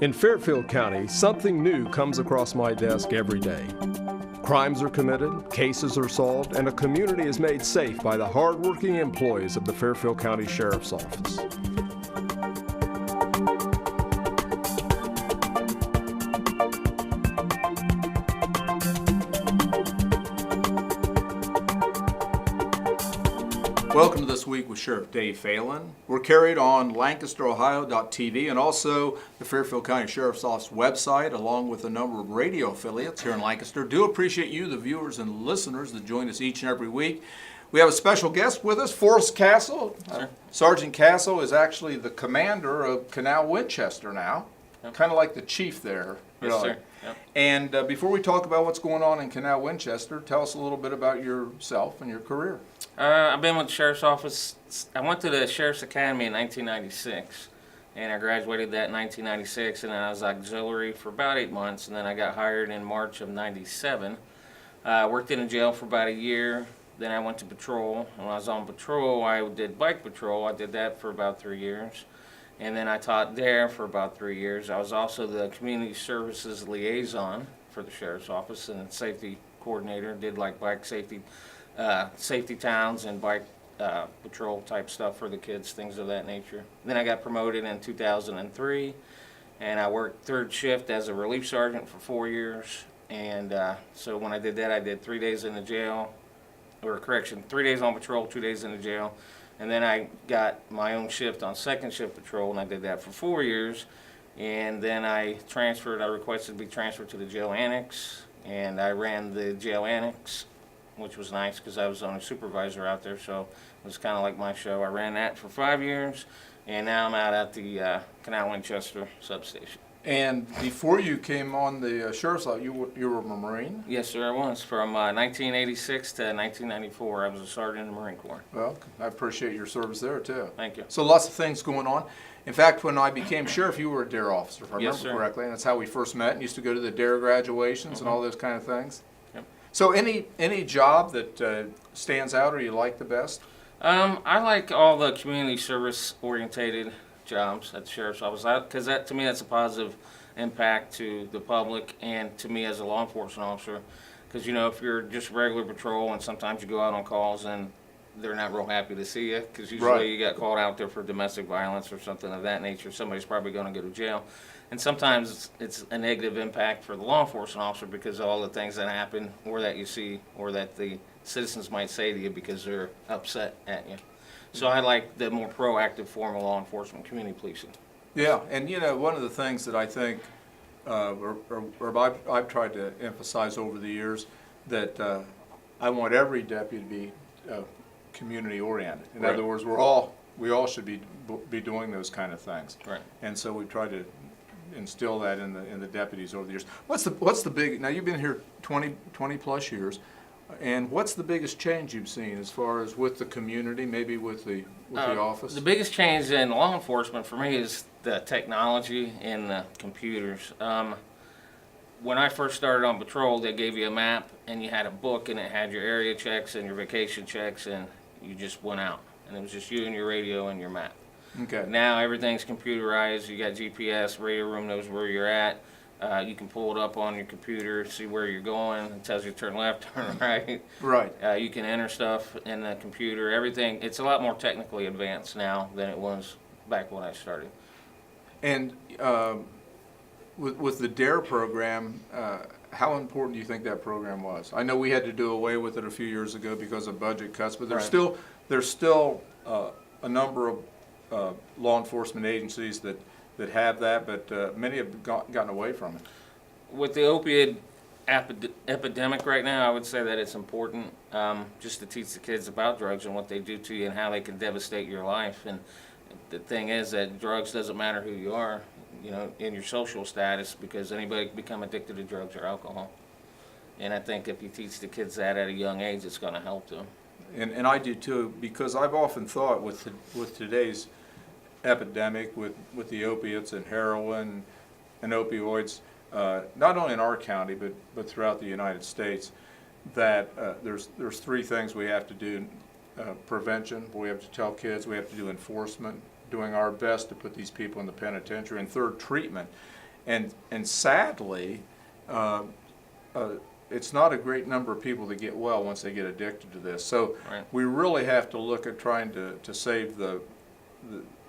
In Fairfield County, something new comes across my desk every day. Crimes are committed, cases are solved, and a community is made safe by the hardworking employees of the Fairfield County Sheriff's Office. Welcome to This Week with Sheriff Dave Phelan. We're carried on LancasterOhio.tv and also the Fairfield County Sheriff's Office website, along with a number of radio affiliates here in Lancaster. Do appreciate you, the viewers and listeners that join us each and every week. We have a special guest with us, Forrest Cassel. Sgt Cassel is actually the commander of Canal Winchester now, kind of like the chief there. Yes, sir. Yep. And before we talk about what's going on in Canal Winchester, tell us a little bit about yourself and your career. I've been with the Sheriff's Office. I went to the Sheriff's Academy in 1996, and I graduated that in 1996, and then I was auxiliary for about 8 months, and then I got hired in March of 97. I worked in a jail for about a year, then I went to patrol. When I was on patrol, I did bike patrol. I did that for about 3 years. And then I taught there for about 3 years. I was also the community services liaison for the Sheriff's Office and safety coordinator. Did like bike safety towns and bike patrol type stuff for the kids, things of that nature. Then I got promoted in 2003, and I worked third shift as a relief sergeant for 4 years. And so when I did that, I did 3 days in the jail, or correction, 3 days on patrol, 2 days in the jail. And then I got my own shift on second shift patrol, and I did that for 4 years. And then I requested to be transferred to the jail annex, and I ran the jail annex, which was nice because I was the only supervisor out there, so it was kind of like my show. I ran that for 5 years, and now I'm out at the Canal Winchester substation. And before you came on the Sheriff's Office, you were a Marine? Yes, sir, I was. From 1986 to 1994, I was a sergeant in the Marine Corps. Well, I appreciate your service there, too. Thank you. So lots of things going on. In fact, when I became sheriff, you were a DARE officer, if I Yes, remember sir. correctly, and that's how we first met and used to go to the DARE graduations and all those kind of things. Yep. So any job that stands out or you like the best? I like all the community service orientated jobs at the Sheriff's Office, because that, to me, that's a positive impact to the public and to me as a law enforcement officer. Because, you know, if you're just regular patrol and sometimes you go out on calls and they're not real happy to see you, because usually Right. you got called out there for domestic violence or something of that nature, somebody's probably going to go to jail. And sometimes it's a negative impact for the law enforcement officer because of all the things that happen or that you see or that the citizens might say to you because they're upset at you. So I like the more proactive form of law enforcement, community policing. Yeah, and you know, one of the things that I think, or I've tried to emphasize over the years, that I want every deputy to be community oriented. In Right. other words, we all should be doing those kind of things. Right. And so we try to instill that in the deputies over the years. What's the big? Now you've been here 20 plus years. And what's the biggest change you've seen as far as with the community, maybe with the office? The biggest change in law enforcement for me is the technology and the computers. When I first started on patrol, they gave you a map and you had a book and it had your area checks and your vacation checks, and you just went out. And it was just you and your radio and your map. Okay. Now everything's computerized. You got GPS, radio room knows where you're at. You can pull it up on your computer, see where you're going. It tells you to turn left, turn right. Right. You can enter stuff in the computer. Everything, it's a lot more technically advanced now than it was back when I started. And with the DARE program, how important do you think that program was? I know we had to do away with it a few years ago because of budget cuts, but there's Right. still a number of law enforcement agencies that have that, but many have gotten away from it. With the opioid epidemic right now, I would say that it's important just to teach the kids about drugs and what they do to you and how they can devastate your life. And the thing is that drugs doesn't matter who you are, you know, in your social status, because anybody can become addicted to drugs or alcohol. And I think if you teach the kids that at a young age, it's going to help them. And I do too, because I've often thought with today's epidemic with the opiates and heroin and opioids, not only in our county but throughout the United States, that there's three things we have to do prevention. We have to tell kids. We have to do enforcement, doing our best to put these people in the penitentiary. And third, treatment. And sadly, it's not a great number of people that get well once they get addicted to this. So Right. we really have to look at trying to save the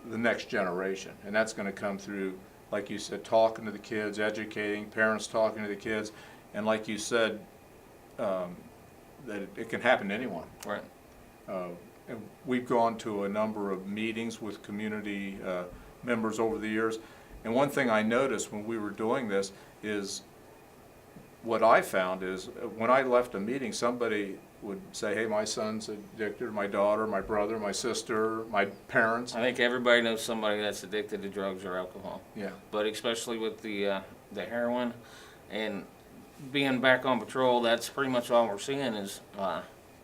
next generation. And that's going to come through, like you said, talking to the kids, educating, parents talking to the kids. And like you said, that it can happen to anyone. Right. And we've gone to a number of meetings with community members over the years. And one thing I noticed when we were doing this is, what I found is when I left a meeting, somebody would say, hey, my son's addicted, my daughter, my brother, my sister, my parents. I think everybody knows somebody that's addicted to drugs or alcohol. Yeah. But especially with the heroin and being back on patrol, that's pretty much all we're seeing is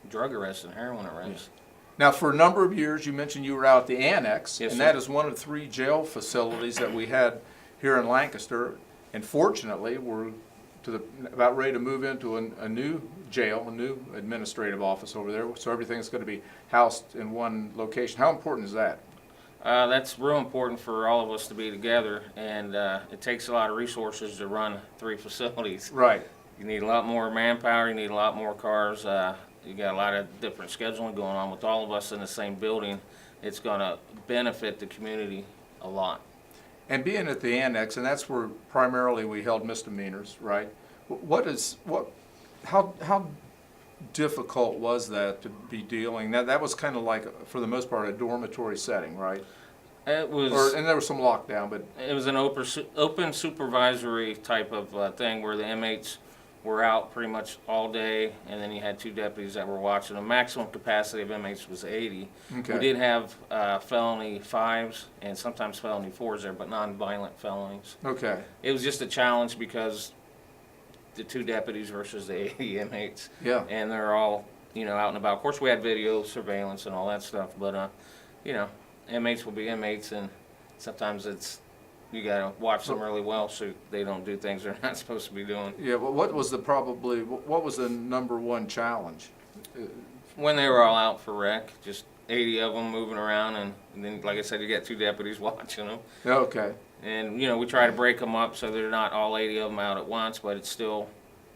drug arrests and heroin arrests. Yeah. Now, for a number of years, you mentioned you were out at the Annex, Yes, and sir. that is one of 3 jail facilities that we had here in Lancaster. And fortunately, we're about ready to move into a new jail, a new administrative office over there. So everything's going to be housed in one location. How important is that? That's real important for all of us to be together, and it takes a lot of resources to run 3 facilities. Right. You need a lot more manpower, you need a lot more cars, you got a lot of different scheduling going on. With all of us in the same building, it's going to benefit the community a lot. And being at the Annex, and that's where primarily we held misdemeanors, right? How difficult was that to be dealing? That was kind of like, for the most part, a dormitory setting, right? It was. And there was some lockdown, but It was an open supervisory type of thing where the inmates were out pretty much all day, and then you had 2 deputies that were watching. The maximum capacity of inmates was 80. Okay. We did have felony 5s and sometimes felony 4s there, but non-violent felonies. okay. It was just a challenge because the 2 deputies versus the 80 inmates. Yeah. And they're all, out and about. Of course, we had video surveillance and all that stuff, but, inmates will be inmates, and sometimes you gotta watch them really well so they don't do things they're not supposed to be doing. Yeah, well, what was the number one challenge? When they were all out for rec, just 80 of them moving around, and then, like I said, you got 2 deputies watching them. Okay. And, we try to break them up so they're not all 80 of them out at once, but it's still,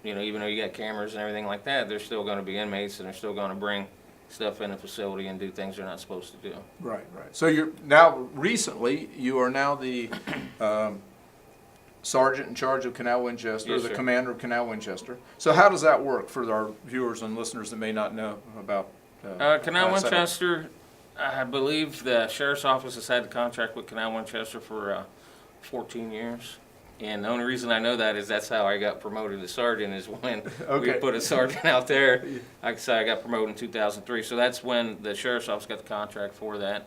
even though you got cameras and everything like that, they're still gonna be inmates, and they're still gonna bring stuff in the facility and do things they're not supposed to do. Right. So you are now the sergeant in charge of Canal Winchester, Yes, the sir. commander of Canal Winchester. So how does that work for our viewers and listeners that may not know about Canal that setup? Winchester, I believe the sheriff's office has had the contract with Canal Winchester for 14 years. And the only reason I know that is that's how I got promoted to sergeant, is when we Okay. put a sergeant out there. Like I said, I got promoted in 2003. So that's when the sheriff's office got the contract for that.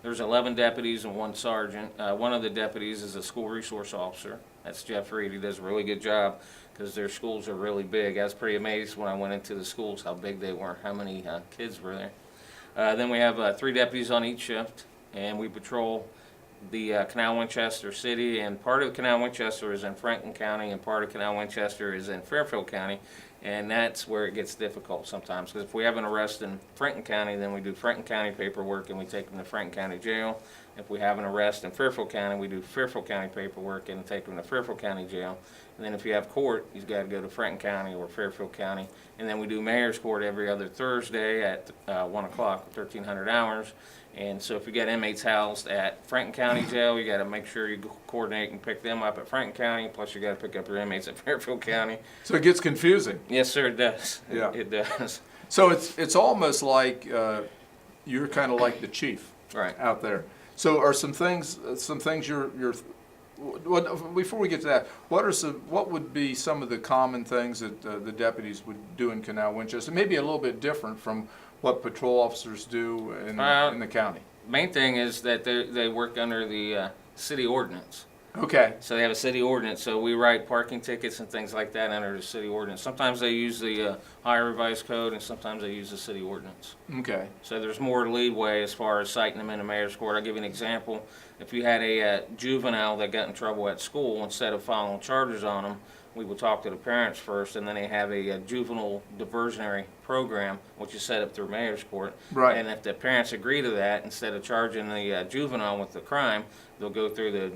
There's 11 deputies and 1 sergeant. One of the deputies is a school resource officer. That's Jeff Reed. He does a really good job because their schools are really big. I was pretty amazed when I went into the schools how big they were, how many kids were there. Then we have 3 deputies on each shift, and we patrol the Canal Winchester City, and part of Canal Winchester is in Franklin County, and part of Canal Winchester is in Fairfield County, and that's where it gets difficult sometimes, because if we have an arrest in Franklin County, then we do Franklin County paperwork and we take them to Franklin County Jail. If we have an arrest in Fairfield County, we do Fairfield County paperwork and take them to Fairfield County Jail. And then if you have court, you've got to go to Franklin County or Fairfield County. And then we do mayor's court every other Thursday at 1 o'clock, 1,300 hours. And so if you got inmates housed at Franklin County Jail, you got to make sure you coordinate and pick them up at Franklin County, plus you got to pick up your inmates at Fairfield County. So it gets confusing. Yes, sir, it does. Yeah. It does. So it's almost like you're kind of like the chief Right. out there. So are some things before we get to that, what would be some of the common things that the deputies would do in Canal Winchester? Maybe a little bit different from what patrol officers do in the county. Main thing is that they work under the city ordinance. Okay. So they have a city ordinance, so we write parking tickets and things like that under the city ordinance. Sometimes they use the Higher Revised Code, and sometimes they use the city ordinance. Okay. So there's more leeway as far as citing them in the mayor's court. I'll give you an example. If you had a juvenile that got in trouble at school, instead of filing charges on them, we will talk to the parents first, and then they have a juvenile diversionary program, which is set up through mayor's court. Right. And if the parents agree to that, instead of charging the juvenile with the crime, they'll go through the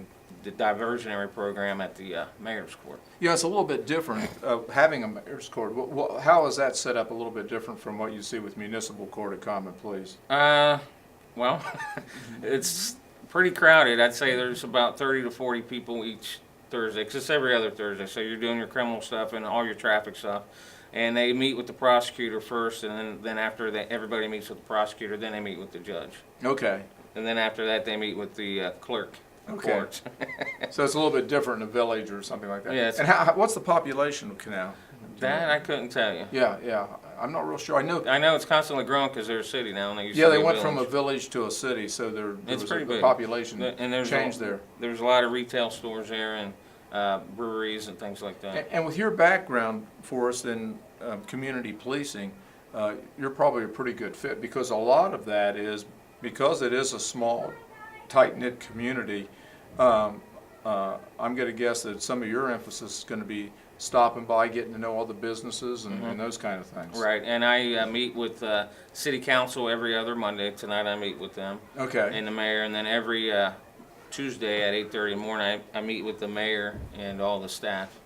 diversionary program at the mayor's court. Yeah, it's a little bit different, having a mayor's court. How is that set up a little bit different from what you see with municipal court of common pleas? Well, it's pretty crowded. I'd say there's about 30 to 40 people each Thursday, because it's every other Thursday. So you're doing your criminal stuff and all your traffic stuff. And they meet with the prosecutor first, and then after that, everybody meets with the prosecutor, then they meet with the judge. Okay. And then after that, they meet with the clerk of Okay. courts. So it's a little bit different in a village or something like that. Yeah, And what's the population of Canal? That I couldn't tell you. Yeah. I'm not real sure. I know it's constantly growing because they're a city now. And they used Yeah, to be they a went village. from a village to a city, so there It's was pretty a big. population And there's change there. There's a lot of retail stores there and breweries and things like that. And with your background, Forrest, in community policing, you're probably a pretty good fit, because a lot of that is, because it is a small, tight-knit community, I'm going to guess that some of your emphasis is going to be stopping by, getting to know all the businesses and those kind of things. Right, and I meet with city council every other Monday. Tonight I meet with them Okay. and the mayor, and then every Tuesday at 8:30 in the morning I meet with the mayor and all the staff,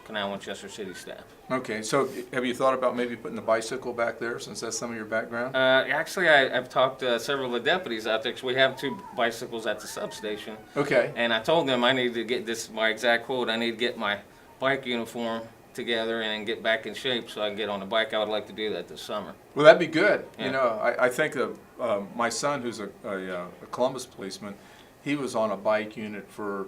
Canal Winchester city staff. Okay, so have you thought about maybe putting the bicycle back there, since that's some of your background? Actually, I've talked to several of the deputies out there, because we have 2 bicycles at the substation. Okay. And I told them I need to get this, my exact quote, I need to get my bike uniform together and get back in shape so I can get on the bike. I would like to do that this summer. Well, that'd be good. Yeah. You know, I think of my son, who's a Columbus policeman. He was on a bike unit for,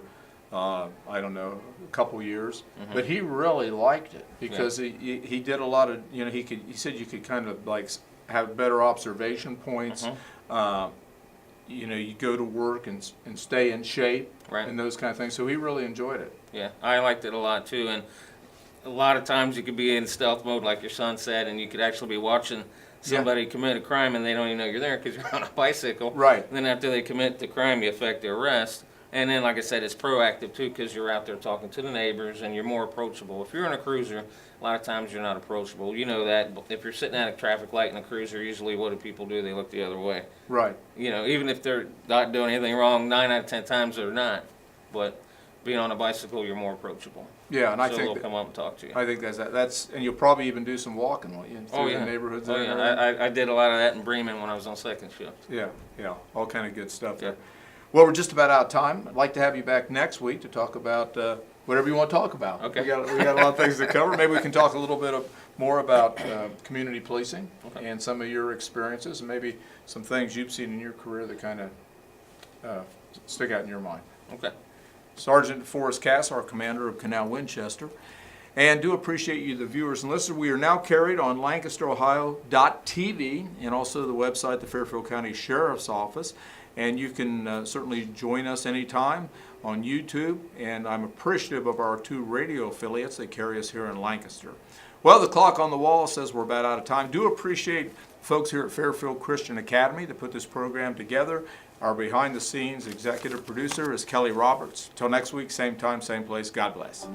I don't know, a couple years, but he really liked it, because he did a lot of, you know, he said you could kind of like have better observation points. You know, you go to work and stay in shape, Right. and those kind of things. So he really enjoyed it. Yeah, I liked it a lot too, and a lot of times you could be in stealth mode, like your son said, and you could actually be watching somebody commit a crime and they don't even know you're there because you're on a bicycle. Right. And then after they commit the crime, you effect the arrest. And then, like I said, it's proactive too, because you're out there talking to the neighbors and you're more approachable. If you're in a cruiser, a lot of times you're not approachable. You know that. If you're sitting at a traffic light in a cruiser, usually what do people do? They look the other way. Right. You know, even if they're not doing anything wrong, 9 out of 10 times they're not. But being on a bicycle, you're more approachable. Yeah, and I So think they'll come up and talk to you. I think that's, and you'll probably even do some walking, won't you, through the neighborhoods Oh there? and everything? yeah, I did a lot of that in Bremen when I was on second shift. Yeah, all kind of good stuff Yeah. there. Well, we're just about out of time. I'd like to have you back next week to talk about whatever you want to talk about. Okay. We got a lot of things to cover. Maybe we can talk a little bit more about community policing and some of your experiences, and maybe some things you've seen in your career that kind of stick out in your mind. Okay. Sgt Forrest Cassel, our commander of Canal Winchester. And do appreciate you, the viewers and listeners. We are now carried on LancasterOhio.tv and also the website, the Fairfield County Sheriff's Office. And you can certainly join us anytime on YouTube. And I'm appreciative of our 2 radio affiliates that carry us here in Lancaster. Well, the clock on the wall says we're about out of time. Do appreciate folks here at Fairfield Christian Academy that put this program together. Our behind-the-scenes executive producer is Kelly Roberts. Till next week, same time, same place. God bless.